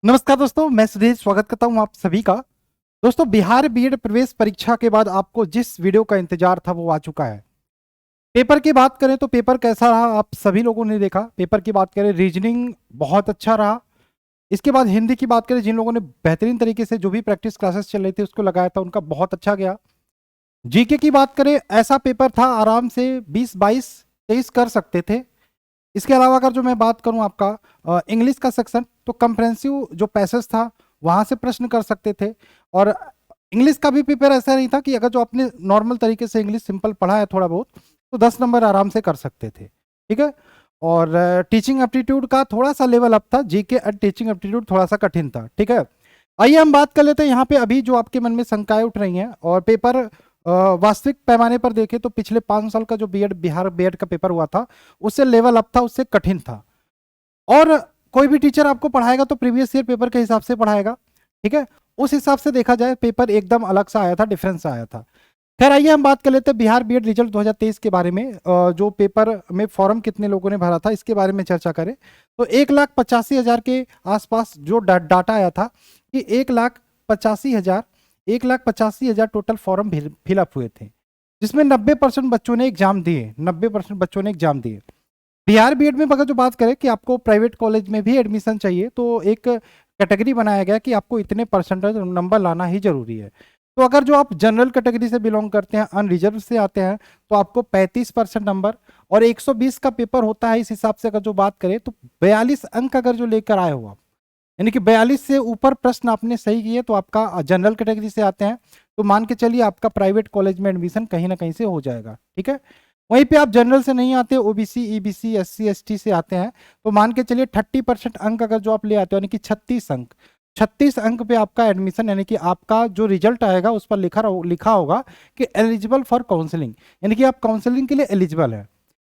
नमस्कार दोस्तों, मैं सुधीर स्वागत करता हूं आप सभी का। दोस्तों, बिहार बीएड प्रवेश परीक्षा के बाद आपको जिस वीडियो का इंतजार था वो आ चुका है। पेपर की बात करें तो पेपर कैसा रहा आप सभी लोगों ने देखा। पेपर की बात करें, रीजनिंग बहुत अच्छा रहा। इसके बाद हिंदी की बात करें, जिन लोगों ने बेहतरीन तरीके से जो भी प्रैक्टिस क्लासेस चल रही थी उसको लगाया था उनका बहुत अच्छा गया। जीके की बात करें, ऐसा पेपर था आराम से 20 22 23 कर सकते थे। इसके अलावा अगर जो मैं बात करूं आपका इंग्लिश का सेक्शन, तो कंप्रेहेंसिव जो पैसेज था वहां से प्रश्न कर सकते थे। और इंग्लिश का भी पेपर ऐसा नहीं था कि अगर जो आपने नॉर्मल तरीके से इंग्लिश सिंपल पढ़ा है थोड़ा बहुत, तो 10 नंबर आराम से कर सकते थे। ठीक है। और टीचिंग एप्टीट्यूड का थोड़ा सा लेवल अप था, जीके और टीचिंग एप्टीट्यूड थोड़ा सा कठिन था। ठीक है। आइए हम बात कर लेते हैं यहाँ पे अभी जो आपके मन में शंकाएं उठ रही हैं। और पेपर वास्तविक पैमाने पर देखें तो पिछले 5 साल का जो बीएड बिहार बीएड का पेपर हुआ था उससे लेवल अप था, उससे कठिन था। और कोई भी टीचर आपको पढ़ाएगा तो प्रीवियस ईयर पेपर के हिसाब से पढ़ाएगा। ठीक है। उस हिसाब से देखा जाए पेपर एकदम अलग सा आया था, डिफरेंस आया था। खैर, आइए हम बात कर लेते हैं बिहार बीएड रिजल्ट 2023 के बारे में। जो पेपर में फॉर्म कितने लोगों ने भरा था इसके बारे में चर्चा करें तो 1,85,000 के आसपास जो डाटा आया था कि 1,85,000 टोटल फॉर्म फिलअप हुए थे, जिसमें 90% बच्चों ने एग्जाम दिए। 90% बच्चों ने एग्जाम दिए। बिहार बीएड में अगर जो बात करें कि आपको प्राइवेट कॉलेज में भी एडमिशन चाहिए तो एक कैटेगरी बनाया गया कि आपको इतने परसेंटेज नंबर लाना ही जरूरी है। तो अगर जो आप जनरल कैटेगरी से बिलोंग करते हैं, अनरिजर्व से आते हैं, तो आपको 35% नंबर और 120 का पेपर होता है। इस हिसाब से अगर जो बात करें तो 42 अंक अगर जो लेकर आए हो आप, यानी कि 42 से ऊपर प्रश्न आपने सही किए तो आपका जनरल कैटेगरी से आते हैं, तो मान के चलिए आपका प्राइवेट कॉलेज में एडमिशन कहीं ना कहीं से हो जाएगा। ठीक है। वहीं पे आप जनरल से नहीं आते, ओबीसी ईबीसी एससी एसटी से आते हैं, तो मान के चलिए 30% अंक अगर जो आप ले आते हो, यानी कि 36 अंक, 36 अंक पे आपका एडमिशन, यानी कि आपका जो रिजल्ट आएगा उस पर लिखा होगा कि एलिजिबल फॉर काउंसलिंग, यानी कि आप काउंसलिंग के लिए एलिजिबल है।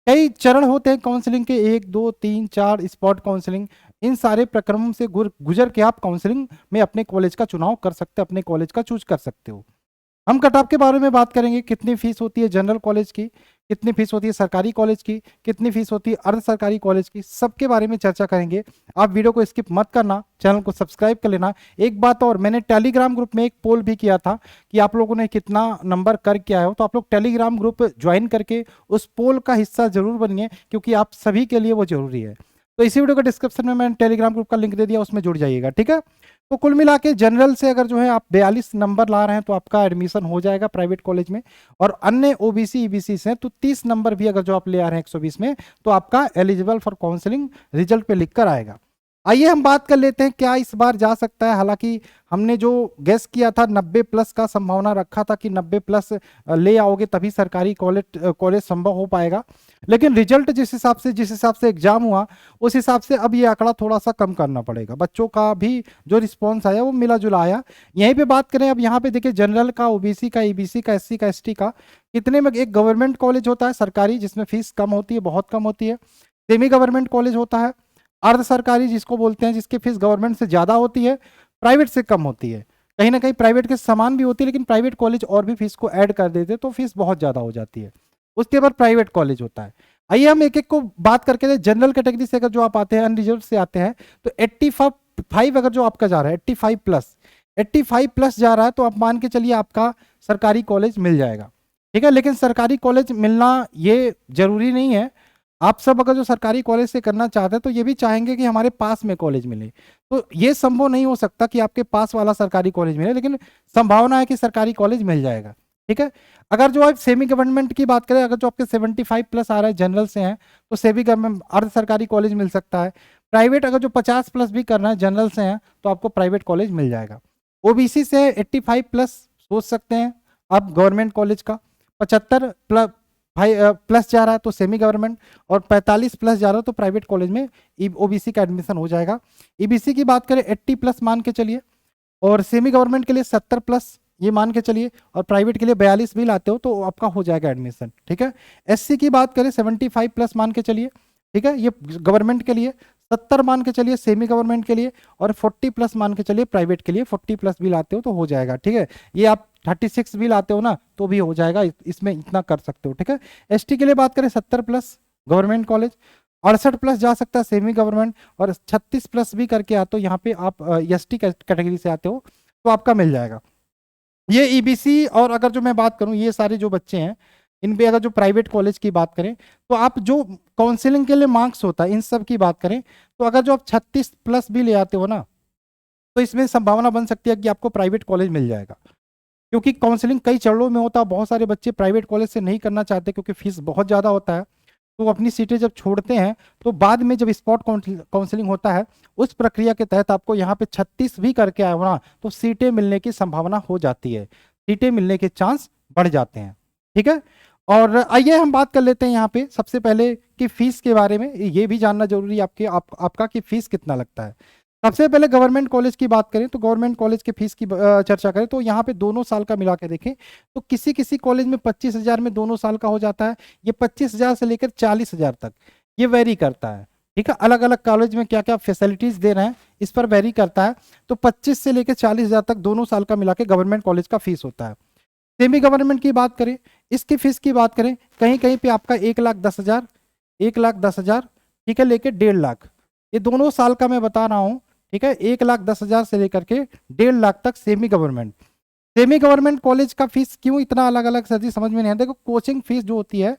कई चरण होते हैं काउंसलिंग के, 1 2 3 4 स्पॉट काउंसलिंग। इन सारे प्रक्रमों से गुजर के आप काउंसलिंग में अपने कॉलेज का चुनाव कर सकते हो, अपने कॉलेज का चूज कर सकते हो। हम कट ऑफ के बारे में बात करेंगे, कितनी फीस होती है जनरल कॉलेज की, कितनी फीस होती है सरकारी कॉलेज की, कितनी फीस होती है अर्ध सरकारी कॉलेज की, सबके बारे में चर्चा करेंगे। आप वीडियो को स्किप मत करना, चैनल को सब्सक्राइब कर लेना। एक बात और, मैंने टेलीग्राम ग्रुप में एक पोल भी किया था कि आप लोगों ने कितना नंबर कर के आए हो, तो आप लोग टेलीग्राम ग्रुप ज्वाइन करके उस पोल का हिस्सा जरूर बनिए, क्योंकि आप सभी के लिए वो जरूरी है। तो इसी वीडियो के डिस्क्रिप्शन में मैंने टेलीग्राम ग्रुप का लिंक दे दिया, उसमें जुड़ जाइएगा। ठीक है। तो कुल मिला के जनरल से अगर जो है आप 42 नंबर ला रहे हैं तो आपका एडमिशन हो जाएगा प्राइवेट कॉलेज में। और अन्य ओबीसी ईबीसी से तो 30 नंबर भी अगर जो आप ले आ रहे हैं 120 में, तो आपका एलिजिबल फॉर काउंसलिंग रिजल्ट पे लिख कर आएगा। आइए हम बात कर लेते हैं क्या इस बार जा सकता है। हालांकि हमने जो गेस किया था 90 प्लस का संभावना रखा था कि 90 प्लस ले आओगे तभी सरकारी कॉलेज संभव हो पाएगा। लेकिन रिजल्ट जिस हिसाब से एग्जाम हुआ उस हिसाब से अब ये आंकड़ा थोड़ा सा कम करना पड़ेगा। बच्चों का भी जो रिस्पॉन्स आया वो मिला जुला आया। यहीं पे बात करें, अब यहाँ पे देखिए जनरल का, ओबीसी का, ईबीसी का, एससी का, एसटी का, कितने में एक गवर्नमेंट कॉलेज होता है सरकारी जिसमें फीस कम होती है, बहुत कम होती है। सेमी गवर्नमेंट कॉलेज होता है, अर्ध सरकारी जिसको बोलते हैं, जिसकी फीस गवर्नमेंट से ज़्यादा होती है, प्राइवेट से कम होती है। कहीं ना कहीं प्राइवेट के समान भी होती है, लेकिन प्राइवेट कॉलेज और भी फीस को ऐड कर देते तो फीस बहुत ज़्यादा हो जाती है। उसके बाद प्राइवेट कॉलेज होता है। आइए हम एक एक को बात करके, जनरल कैटेगरी से अगर जो आप आते हैं, अनरिजर्व से आते हैं, तो 85 अगर जो आपका जा रहा है, 85 प्लस जा रहा है, तो आप मान के चलिए आपका सरकारी कॉलेज मिल जाएगा। ठीक है। लेकिन सरकारी कॉलेज मिलना ये जरूरी नहीं है। आप सब अगर जो सरकारी कॉलेज से करना चाहते हैं तो ये भी चाहेंगे कि हमारे पास में कॉलेज मिले, तो ये संभव नहीं हो सकता कि आपके पास वाला सरकारी कॉलेज मिले, लेकिन संभावना है कि सरकारी कॉलेज मिल जाएगा। ठीक है। अगर जो आप सेमी गवर्नमेंट की बात करें, अगर जो आपके 75 प्लस आ रहा है जनरल से हैं, तो सेमी गवर्नमेंट अर्ध सरकारी कॉलेज मिल सकता है। प्राइवेट अगर जो 50 प्लस भी करना है जनरल से हैं तो आपको प्राइवेट कॉलेज मिल जाएगा। ओबीसी से 85 प्लस सोच सकते हैं आप गवर्नमेंट कॉलेज का। 75 प्लस जा रहा है तो सेमी गवर्नमेंट, और 45 प्लस जा रहा है तो प्राइवेट कॉलेज में ओबीसी का एडमिशन हो जाएगा। ईबीसी की बात करें 80 प्लस मान के चलिए, और सेमी गवर्नमेंट के लिए 70 प्लस ये मान के चलिए, और प्राइवेट के लिए 42 भी लाते हो तो आपका हो जाएगा एडमिशन। ठीक है। एससी की बात करें 75 प्लस मान के चलिए। ठीक है। ये गवर्नमेंट के लिए, 70 मान के चलिए सेमी गवर्नमेंट के लिए, और 40 प्लस मान के चलिए प्राइवेट के लिए। 40 प्लस भी लाते हो तो हो जाएगा। ठीक है। ये आप 36 भी लाते हो ना तो भी हो जाएगा, इसमें इतना कर सकते हो। ठीक है। एसटी के लिए बात करें 70 प्लस गवर्नमेंट कॉलेज, 68+ जा सकता है सेमी गवर्नमेंट, और 36+ भी करके आते हो, यहाँ पे आप एसटी कैटेगरी से आते हो तो आपका मिल जाएगा। ये ईबीसी, और अगर जो मैं बात करूं ये सारे जो बच्चे हैं इन पे अगर जो प्राइवेट कॉलेज की बात करें तो आप जो काउंसलिंग के लिए मार्क्स होता है इन सब की बात करें तो अगर जो आप 36+ भी ले आते हो ना तो इसमें संभावना बन सकती है कि आपको प्राइवेट कॉलेज मिल जाएगा, क्योंकि काउंसलिंग कई चरणों में होता है। बहुत सारे बच्चे प्राइवेट कॉलेज से नहीं करना चाहते क्योंकि फीस बहुत ज़्यादा होता है, तो वो अपनी सीटें जब छोड़ते हैं तो बाद में जब स्पॉट काउंसलिंग होता है उस प्रक्रिया के तहत आपको यहाँ पे 36 भी करके आए हो ना तो सीटें मिलने की संभावना हो जाती है, सीटें मिलने के चांस बढ़ जाते हैं। ठीक है, और आइए हम बात कर लेते हैं यहाँ पे सबसे पहले कि फीस के बारे में। ये भी जानना जरूरी है आपका कि फीस कितना लगता है। सबसे पहले गवर्नमेंट कॉलेज की बात करें तो गवर्नमेंट कॉलेज के फीस की चर्चा करें तो यहाँ पे दोनों साल का मिला के देखें तो किसी किसी कॉलेज में 25,000 में दोनों साल का हो जाता है। ये 25,000 से लेकर 40,000 तक ये वेरी करता है। ठीक है, अलग अलग कॉलेज में क्या क्या फैसिलिटीज दे रहे हैं इस पर वेरी करता है। तो 25 से लेकर 40,000 तक दोनों साल का मिला के गवर्नमेंट कॉलेज का फीस होता है। सेमी गवर्नमेंट की बात करें, इसकी फीस की बात करें, कहीं कहीं पे आपका 1,10,000, 1,10,000 ठीक है लेके 1,50,000, ये दोनों साल का मैं बता रहा हूँ। ठीक है, 1,10,000 से लेकर के 1,50,000 तक semi government. Semi government college का फीस क्यों इतना अलग अलग सर जी समझ में नहीं आता। देखो कोचिंग फीस जो होती है,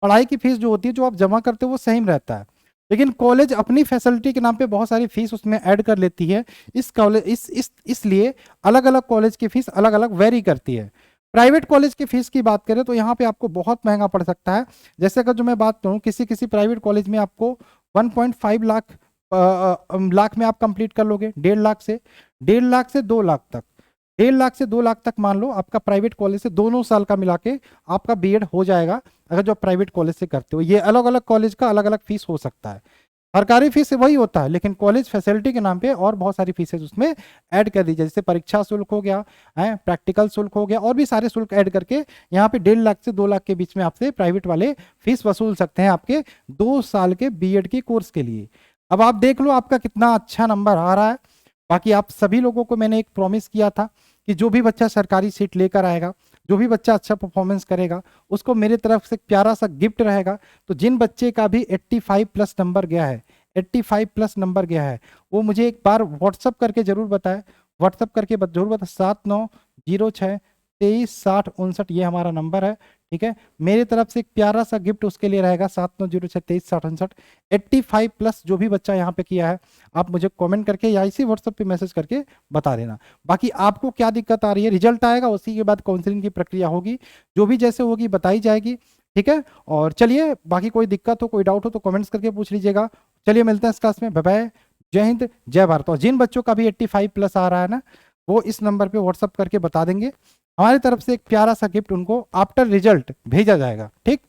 पढ़ाई की फीस जो होती है जो आप जमा करते हो वो सेम रहता है, लेकिन कॉलेज अपनी फैसिलिटी के नाम पे बहुत सारी फीस उसमें ऐड कर लेती है। इस कॉलेज इसलिए अलग अलग कॉलेज की फीस अलग अलग वेरी करती है। प्राइवेट कॉलेज की फीस की बात करें तो यहाँ पे आपको बहुत महंगा पड़ सकता है। जैसे अगर जो मैं बात करूँ किसी किसी प्राइवेट कॉलेज में आपको 1.5 लाख में आप कंप्लीट कर लोगे, 1,50,000 से 1,50,000 से 2,00,000 तक, 1,50,000 से 2,00,000 तक मान लो आपका प्राइवेट कॉलेज से दोनों साल का मिला के आपका बीएड हो जाएगा अगर जो आप प्राइवेट कॉलेज से करते हो। ये अलग अलग कॉलेज का अलग अलग फीस हो सकता है। सरकारी फीस वही होता है लेकिन कॉलेज फैसिलिटी के नाम पे और बहुत सारी फीसेज उसमें ऐड कर दी जाए, जैसे परीक्षा शुल्क हो गया है, प्रैक्टिकल शुल्क हो गया, और भी सारे शुल्क ऐड करके यहाँ पे 1,50,000 से 2,00,000 के बीच में आपसे प्राइवेट वाले फीस वसूल सकते हैं आपके 2 साल के बीएड के कोर्स के लिए। अब आप देख लो आपका कितना अच्छा नंबर आ रहा है। बाकी आप सभी लोगों को मैंने एक प्रॉमिस किया था कि जो भी बच्चा सरकारी सीट लेकर आएगा, जो भी बच्चा अच्छा परफॉर्मेंस करेगा उसको मेरे तरफ से प्यारा सा गिफ्ट रहेगा। तो जिन बच्चे का भी 85+ नंबर गया है, 85+ नंबर गया है, वो मुझे एक बार व्हाट्सअप करके जरूर बताएं, व्हाट्सअप करके जरूर बताएं। 7906236059 ये हमारा नंबर है। ठीक है, मेरी तरफ से एक प्यारा सा गिफ्ट उसके लिए रहेगा। 7906236059 85+ जो भी बच्चा यहाँ पे किया है आप मुझे कमेंट करके या इसी व्हाट्सएप पे मैसेज करके बता देना। बाकी आपको क्या दिक्कत आ रही है, रिजल्ट आएगा उसी के बाद काउंसलिंग की प्रक्रिया होगी, जो भी जैसे होगी बताई जाएगी। ठीक है, और चलिए बाकी कोई दिक्कत हो कोई डाउट हो तो कमेंट्स करके पूछ लीजिएगा। चलिए मिलते हैं इस क्लास में, बाय बाय, जय हिंद जय भारत। और जिन बच्चों का भी 85+ आ रहा है ना वो इस नंबर पे व्हाट्सअप करके बता देंगे, हमारी तरफ से एक प्यारा सा गिफ्ट उनको आफ्टर रिजल्ट भेजा जाएगा। ठीक।